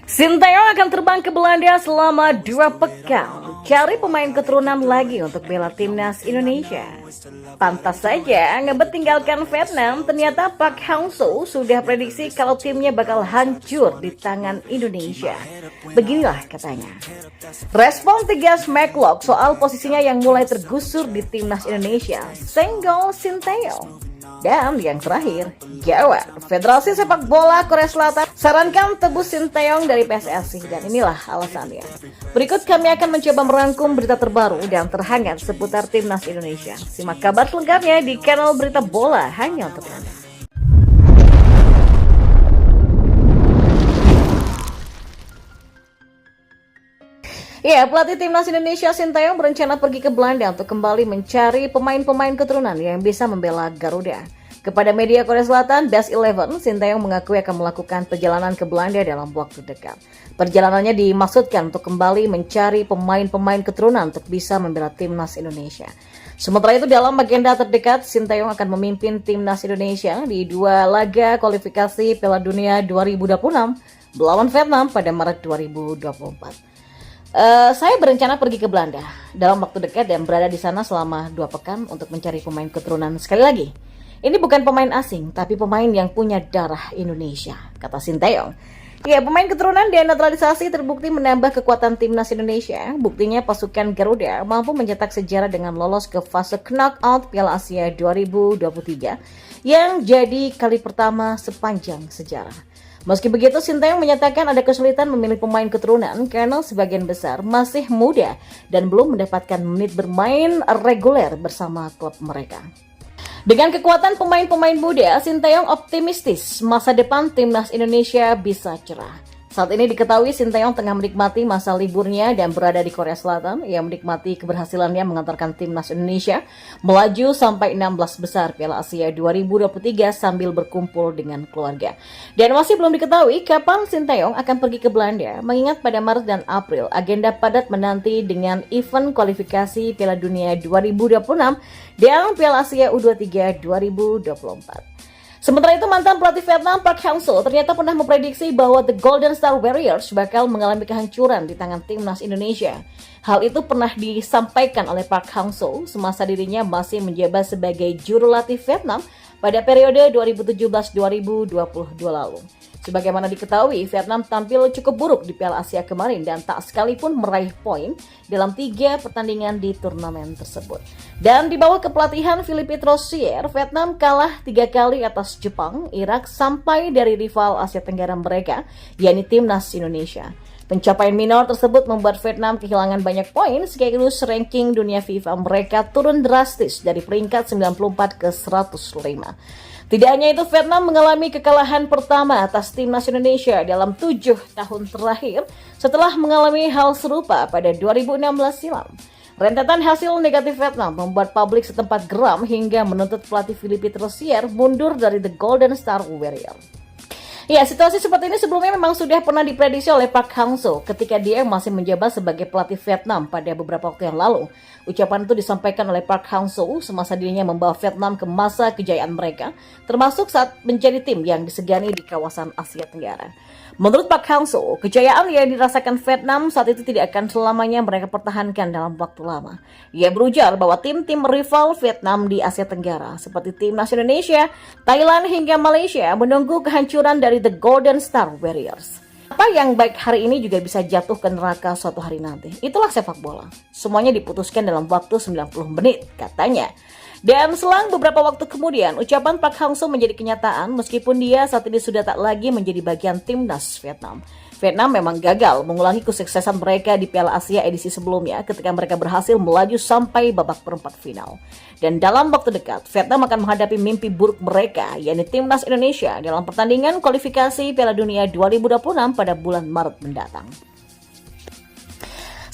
Sinteyong akan terbang ke Belanda selama 2 pekan. Cari pemain keturunan lagi untuk bela timnas Indonesia. Pantas saja ngebet tinggalkan Vietnam, ternyata Park Hang-seo sudah prediksi kalau timnya bakal hancur di tangan Indonesia. Beginilah katanya. Respon tegas McLeod soal posisinya yang mulai tergusur di timnas Indonesia, senggol Sinteyong. Dan yang terakhir, gawat. Federasi Sepak Bola Korea Selatan sarankan tebus Sinteyong dari PSSI, dan inilah alasannya. Berikut kami akan mencoba merangkum berita terbaru dan terhangat seputar timnas Indonesia. Simak kabar selengkapnya di kanal Berita Bola hanya untuk Anda. Ya, pelatih timnas Indonesia Sinteyong berencana pergi ke Belanda untuk kembali mencari pemain-pemain keturunan yang bisa membela Garuda. Kepada media Korea Selatan, Best Eleven, Sinteyong mengakui akan melakukan perjalanan ke Belanda dalam waktu dekat. Perjalanannya dimaksudkan untuk kembali mencari pemain-pemain keturunan untuk bisa membela timnas Indonesia. Sementara itu, dalam agenda terdekat, Sinteyong akan memimpin timnas Indonesia di 2 laga kualifikasi Piala Dunia 2026 melawan Vietnam pada Maret 2024. Saya berencana pergi ke Belanda dalam waktu dekat dan berada di sana selama 2 pekan untuk mencari pemain keturunan. Sekali lagi, ini bukan pemain asing, tapi pemain yang punya darah Indonesia, kata Sinteyong. Ya, pemain keturunan denaturalisasi terbukti menambah kekuatan timnas Indonesia. Buktinya pasukan Garuda mampu mencetak sejarah dengan lolos ke fase knockout Piala Asia 2023 yang jadi kali pertama sepanjang sejarah. Meski begitu, Sinteyong menyatakan ada kesulitan memilih pemain keturunan karena sebagian besar masih muda dan belum mendapatkan menit bermain reguler bersama klub mereka. Dengan kekuatan pemain-pemain muda, Sinteyong optimistis masa depan timnas Indonesia bisa cerah. Saat ini diketahui Sinteyong tengah menikmati masa liburnya dan berada di Korea Selatan. Ia menikmati keberhasilannya mengantarkan timnas Indonesia melaju sampai 16 besar Piala Asia 2023 sambil berkumpul dengan keluarga. Dan masih belum diketahui kapan Sinteyong akan pergi ke Belanda, mengingat pada Maret dan April agenda padat menanti dengan event kualifikasi Piala Dunia 2026 dan Piala Asia U23 2024. Sementara itu, mantan pelatih Vietnam Park Hang-seo ternyata pernah memprediksi bahwa The Golden Star Warriors bakal mengalami kehancuran di tangan timnas Indonesia. Hal itu pernah disampaikan oleh Park Hang-seo semasa dirinya masih menjabat sebagai jurulatih Vietnam pada periode 2017-2022 lalu. Sebagaimana diketahui, Vietnam tampil cukup buruk di Piala Asia kemarin dan tak sekalipun meraih poin dalam 3 pertandingan di turnamen tersebut. Dan di bawah kepelatihan Philippe Troussier, Vietnam kalah 3 kali atas Jepang, Irak, sampai dari rival Asia Tenggara mereka, yakni timnas Indonesia. Pencapaian minor tersebut membuat Vietnam kehilangan banyak poin, sekaligus ranking dunia FIFA mereka turun drastis dari peringkat 94 ke 105. Tidak hanya itu, Vietnam mengalami kekalahan pertama atas timnas Indonesia dalam 7 tahun terakhir setelah mengalami hal serupa pada 2016 silam. Rentetan hasil negatif Vietnam membuat publik setempat geram hingga menuntut pelatih Philippe Troussier mundur dari The Golden Star Warriors. Ya, situasi seperti ini sebelumnya memang sudah pernah diprediksi oleh Park Hang-seo ketika dia masih menjabat sebagai pelatih Vietnam pada beberapa waktu yang lalu. Ucapan itu disampaikan oleh Park Hang-seo semasa dirinya membawa Vietnam ke masa kejayaan mereka, termasuk saat menjadi tim yang disegani di kawasan Asia Tenggara. Menurut Park Hang-seo, kejayaan yang dirasakan Vietnam saat itu tidak akan selamanya mereka pertahankan dalam waktu lama. Ia berujar bahwa tim-tim rival Vietnam di Asia Tenggara seperti timnas Indonesia, Thailand hingga Malaysia menunggu kehancuran dari The Golden Star Warriors. Apa yang baik hari ini juga bisa jatuh ke neraka suatu hari nanti. Itulah sepak bola. Semuanya diputuskan dalam waktu 90 menit, katanya. Dan selang beberapa waktu kemudian, ucapan Park Hang-seo menjadi kenyataan meskipun dia saat ini sudah tak lagi menjadi bagian timnas Vietnam. Vietnam memang gagal mengulangi kesuksesan mereka di Piala Asia edisi sebelumnya ketika mereka berhasil melaju sampai babak perempat final. Dan dalam waktu dekat, Vietnam akan menghadapi mimpi buruk mereka, yakni timnas Indonesia dalam pertandingan kualifikasi Piala Dunia 2026 pada bulan Maret mendatang.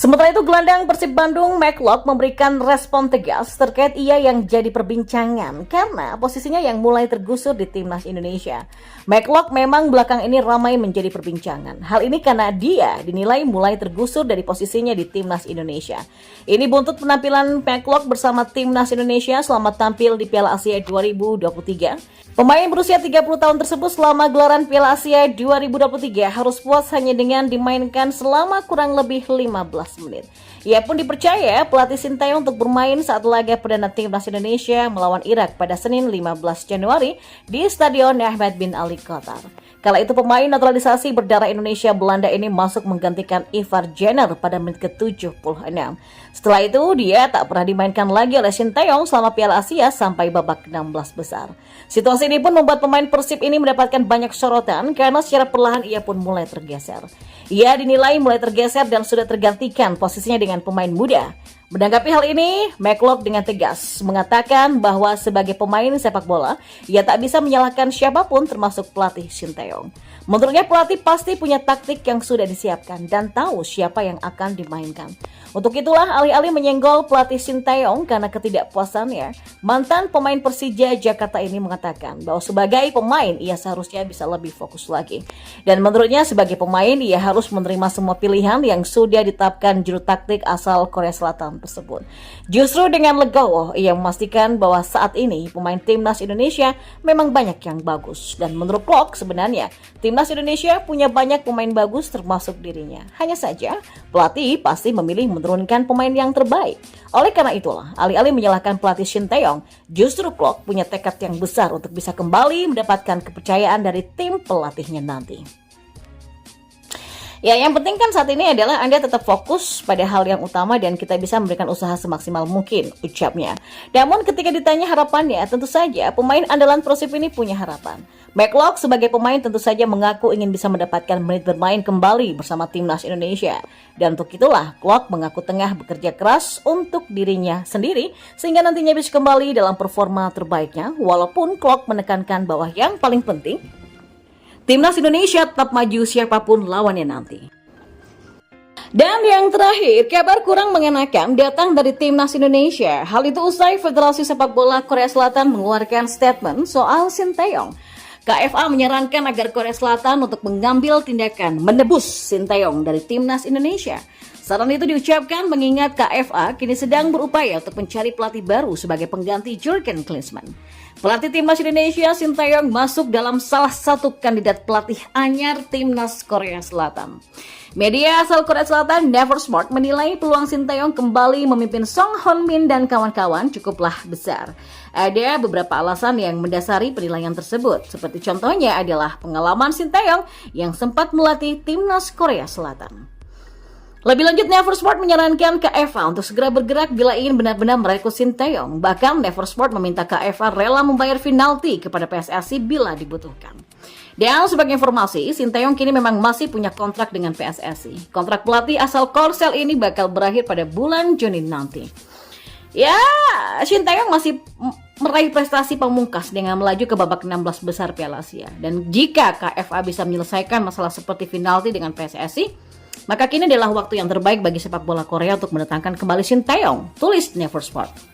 Sementara itu, gelandang Persib Bandung McLeod memberikan respon tegas terkait ia yang jadi perbincangan karena posisinya yang mulai tergusur di timnas Indonesia. McLeod memang belakang ini ramai menjadi perbincangan. Hal ini karena dia dinilai mulai tergusur dari posisinya di timnas Indonesia. Ini buntut penampilan McLeod bersama timnas Indonesia selama tampil di Piala Asia 2023. Pemain berusia 30 tahun tersebut selama gelaran Piala Asia 2023 harus puas hanya dengan dimainkan selama kurang lebih 15 menit. Ia pun dipercaya pelatih Sintayong untuk bermain saat laga perdana timnas Indonesia melawan Irak pada Senin 15 Januari di Stadion Ahmad bin Ali, Qatar. Kala itu pemain naturalisasi berdarah Indonesia Belanda ini masuk menggantikan Ivar Jenner pada menit ke-76. Setelah itu dia tak pernah dimainkan lagi oleh Sintayong selama Piala Asia sampai babak 16 besar. Situasi ini pun membuat pemain Persib ini mendapatkan banyak sorotan karena secara perlahan ia pun mulai tergeser. Ia dinilai mulai tergeser dan sudah tergantikan posisinya dengan pemain muda. Menanggapi hal ini, McLeod dengan tegas mengatakan bahwa sebagai pemain sepak bola, ia tak bisa menyalahkan siapapun termasuk pelatih Sintayong. Menurutnya pelatih pasti punya taktik yang sudah disiapkan dan tahu siapa yang akan dimainkan. Untuk itulah alih-alih menyenggol pelatih Sintayong karena ketidakpuasannya, mantan pemain Persija Jakarta ini mengatakan bahwa sebagai pemain ia seharusnya bisa lebih fokus lagi. Dan menurutnya sebagai pemain ia harus menerima semua pilihan yang sudah ditetapkan juru taktik asal Korea Selatan tersebut. Justru dengan legowo ia memastikan bahwa saat ini pemain timnas Indonesia memang banyak yang bagus. Dan menurut Klok sebenarnya timnas Indonesia punya banyak pemain bagus termasuk dirinya. Hanya saja pelatih pasti memilih menurunkan pemain yang terbaik. Oleh karena itulah, alih-alih menyalahkan pelatih Sintayong, justru Klok punya tekad yang besar untuk bisa kembali mendapatkan kepercayaan dari tim pelatihnya nanti. Ya, yang penting kan saat ini adalah Anda tetap fokus pada hal yang utama dan kita bisa memberikan usaha semaksimal mungkin, ucapnya. Namun ketika ditanya harapannya, tentu saja pemain andalan Persib ini punya harapan. McLeod sebagai pemain tentu saja mengaku ingin bisa mendapatkan menit bermain kembali bersama timnas Indonesia. Dan untuk itulah, Klok mengaku tengah bekerja keras untuk dirinya sendiri sehingga nantinya bisa kembali dalam performa terbaiknya. Walaupun Klok menekankan bahwa yang paling penting, timnas Indonesia tetap maju siapapun lawannya nanti. Dan yang terakhir, kabar kurang mengenakan datang dari timnas Indonesia. Hal itu usai Federasi Sepak Bola Korea Selatan mengeluarkan statement soal Sintayong. KFA menyarankan agar Korea Selatan untuk mengambil tindakan menebus Sintayong dari timnas Indonesia. Saran itu diucapkan mengingat KFA kini sedang berupaya untuk mencari pelatih baru sebagai pengganti Jurgen Klinsmann. Pelatih timnas Indonesia Sintayong masuk dalam salah satu kandidat pelatih anyar timnas Korea Selatan. Media asal Korea Selatan Neversport menilai peluang Sintayong kembali memimpin Song Hyun-min dan kawan-kawan cukuplah besar. Ada beberapa alasan yang mendasari penilaian tersebut, seperti contohnya adalah pengalaman Sintayong yang sempat melatih timnas Korea Selatan. Lebih lanjut, Neversport menyarankan KFA untuk segera bergerak bila ingin benar-benar merekrut Sintayong. Bahkan Neversport meminta KFA rela membayar penalti kepada PSSI bila dibutuhkan. Dan sebagai informasi, Sintayong kini memang masih punya kontrak dengan PSSI. Kontrak pelatih asal Korsel ini bakal berakhir pada bulan Juni nanti. Ya, Sintayong masih meraih prestasi pamungkas dengan melaju ke babak 16 besar Piala Asia. Dan jika KFA bisa menyelesaikan masalah seperti penalti dengan PSSI, maka kini adalah waktu yang terbaik bagi sepak bola Korea untuk mendatangkan kembali Sintayong, tulis Neversport.